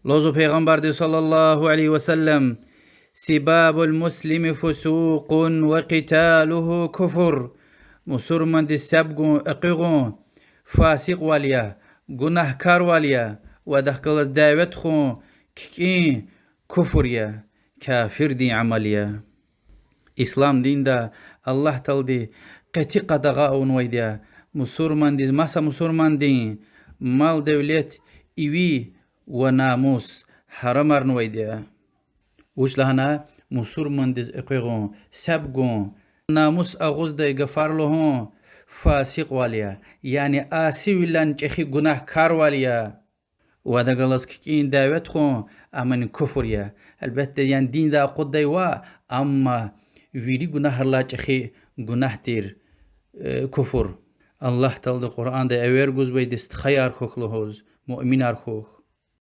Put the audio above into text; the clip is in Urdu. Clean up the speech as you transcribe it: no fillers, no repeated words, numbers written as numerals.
لوزو پیغمبر دی صلی الله علیه وسلم سباب المسلم فسوق وقتاله كفر مسلمان دي سبقو اقيغو فاسق واليا گناهكار واليا ودخل الدعوت خو كي كفر يا كافر دي عمليا اسلام دين دا الله تل دي قتي قدغا ونويديا مسلمان دي مسا مسلمان دي مال دولت ايوي وناموس حرمر نويديا وش لهنا مسلمان دي اقيغو سبقو ناموس اغوز دي غفار لهون فاسق واليا يعني آسي ولان چخي گناه كار واليا ودا غلس كين دعوت خو امن كفر يا البته يعني دين دا قد ديوا اما ويري گناه الله چخي گناه تير كفر الله تعالى القرآن دا اوير گوز بيد است خيار خوخ لهوز مؤمن ارخوخ